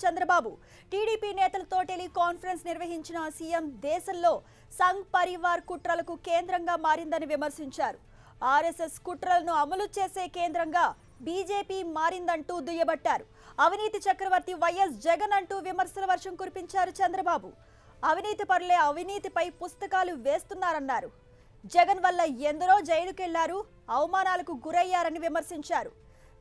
Chandrababu. TDP నేతలతో teleconference నిర్వహించిన CM దేశంలో సంఘ్ పరివార్ కుట్రలకు కేంద్రంగా మారిందని విమర్శించారు. ఆర్ఎస్ఎస్ కుట్రలను అమలు చేసే కేంద్రంగా బీజేపీ మారిందంటూ దుయ్యబట్టారు. అవినీతి చక్రవర్తి వైఎస్ జగన్ అంటూ విమర్శల వర్షం కురిపించారు చంద్రబాబు. అవినీతి పరులే అవినీతిపై పుస్తకాలు వేస్తున్నారన్నారు. జగన్ వల్ల ఎందరో జైలుకెళ్లారు, అవమానాలకు గురయ్యారని విమర్శించారు.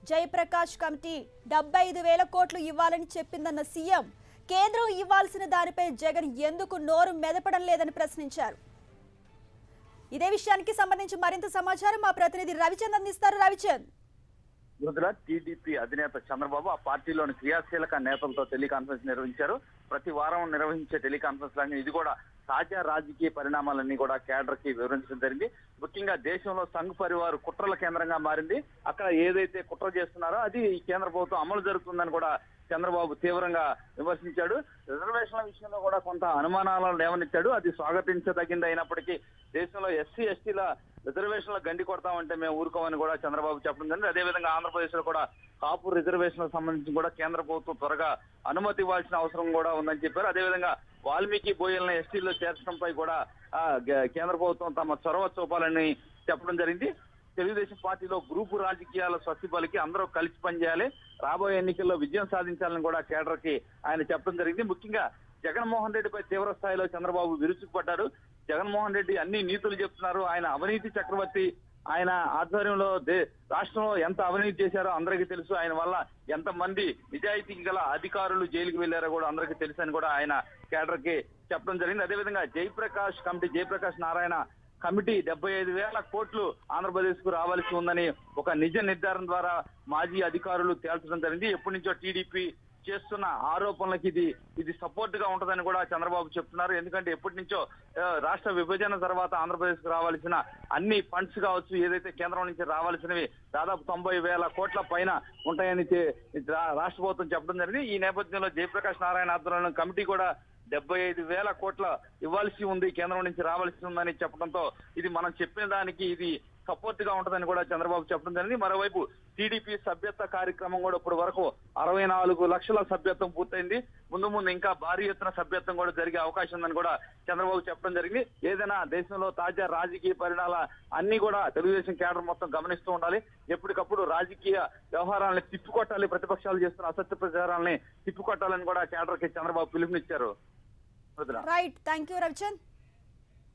జయప్రకాష్ కమిటీ 75,000 కోట్లు ఇవ్వాలని చెప్పిందన్న సీఎం కేంద్రం ఇవ్వాల్సిన దానిపై జగన్ ఎందుకు నోరు మెదపడం లేదని ప్రశ్నించారు. ఇదే విషయానికి సంబంధించి మరింత సమాచారం మా ప్రతినిధి రవిచంద్ అందిస్తారు. రవిచంద్, టీడీపీ అధినేత చంద్రబాబు ఆ పార్టీలోని క్రియాశీలక నేతలతో టెలికాన్ఫరెన్స్ నిర్వహించారు. ప్రతి వారం నిర్వహించే టెలికాన్ఫరెన్స్ లాగా ఇది కూడా తాజా రాజకీయ పరిణామాలన్నీ కూడా కేడర్ కి వివరించడం జరిగింది. ముఖ్యంగా దేశంలో సంఘ్ పరివార్ కుట్రల కేంద్రంగా మారింది. అక్కడ ఏదైతే కుట్ర చేస్తున్నారో అది ఈ కేంద్ర ప్రభుత్వం అమలు జరుగుతుందని కూడా చంద్రబాబు తీవ్రంగా విమర్శించాడు. రిజర్వేషన్ల విషయంలో కూడా కొంత అనుమానాలను లేవనెత్తాడు. అది స్వాగతించదగింది అయినప్పటికీ దేశంలో ఎస్సీ ఎస్టీల రిజర్వేషన్ల గండి కొడతామంటే మేము ఊరుకోమని కూడా చంద్రబాబు చెప్పడం జరిగింది. అదేవిధంగా ఆంధ్రప్రదేశ్ లో కూడా కాపు రిజర్వేషన్లకు సంబంధించి కూడా కేంద్ర ప్రభుత్వం త్వరగా అనుమతి ఇవ్వాల్సిన అవసరం కూడా ఉందని చెప్పారు. అదేవిధంగా వాల్మీకి బోయల్ని ఎస్టీల్లో చేర్చడంపై కూడా కేంద్ర ప్రభుత్వం తమ చొరవ చూపాలని చెప్పడం జరిగింది. తెలుగుదేశం పార్టీలో గ్రూపు రాజకీయాల స్వస్తిపలికి అందరూ కలిసి పనిచేయాలి, రాబోయే ఎన్నికల్లో విజయం సాధించాలని కూడా కేడర్ కి ఆయన చెప్పడం జరిగింది. ముఖ్యంగా జగన్మోహన్ రెడ్డిపై తీవ్ర స్థాయిలో చంద్రబాబు విరుచుకుపడ్డారు. జగన్మోహన్ రెడ్డి అన్ని నీతులు చెప్తున్నారు, ఆయన అవినీతి చక్రవర్తి, ఆయన ఆధ్వర్యంలో రాష్ట్రంలో ఎంత అవినీతి చేశారో అందరికీ తెలుసు, ఆయన వల్ల ఎంతమంది నిజాయితీ గల అధికారులు జైలుకి వెళ్లారో కూడా అందరికీ తెలుసు అని కూడా ఆయన కేడర్ కి చెప్పడం జరిగింది. అదేవిధంగా జయప్రకాష్ నారాయణ కమిటీ 75,000 కోట్లు ఆంధ్రప్రదేశ్ కు రావాల్సి ఉందని ఒక నిజ నిర్ధారణ ద్వారా మాజీ అధికారులు తేల్చడం జరిగింది. ఎప్పటి నుంచో టీడీపీ చేస్తున్న ఆరోపణలకి ఇది సపోర్ట్ గా ఉంటుందని కూడా చంద్రబాబు చెప్తున్నారు. ఎందుకంటే ఎప్పటి నుంచో రాష్ట్ర విభజన తర్వాత ఆంధ్రప్రదేశ్ కు రావాల్సిన అన్ని ఫండ్స్ కావచ్చు, ఏదైతే కేంద్రం నుంచి రావాల్సినవి దాదాపు 90,000 కోట్ల పైన ఉంటాయని రాష్ట్ర ప్రభుత్వం చెప్పడం జరిగింది. ఈ నేపథ్యంలో జయప్రకాష్ నారాయణ ఆధ్వర్యంలో కమిటీ కూడా 75,000 కోట్ల ఇవ్వాల్సి ఉంది, కేంద్రం నుంచి రావాల్సి ఉందని చెప్పడంతో ఇది మనం చెప్పిన దానికి ఇది సపోర్ట్ గా ఉంటుందని కూడా చంద్రబాబు చెప్పడం జరిగింది. మరోవైపు టీడీపీ సభ్యత్వ కార్యక్రమం కూడా ఇప్పుడు వరకు 64 లక్షల సభ్యత్వం పూర్తయింది. ముందు ఇంకా భారీ ఎత్తున సభ్యత్వం కూడా జరిగే అవకాశం ఉందని కూడా చంద్రబాబు చెప్పడం జరిగింది. ఏదైనా దేశంలో తాజా రాజకీయ పరిణామాల అన్ని కూడా తెలుగుదేశం కేడర్ మొత్తం గమనిస్తూ ఉండాలి. ఎప్పటికప్పుడు రాజకీయ వ్యవహారాలను తిప్పికొట్టాలి, ప్రతిపక్షాలు చేస్తున్న అసత్య ప్రచారాలని తిప్పికొట్టాలని కూడా కేడర్ కి చంద్రబాబు పిలుపునిచ్చారు. Right, thank you Ravichand.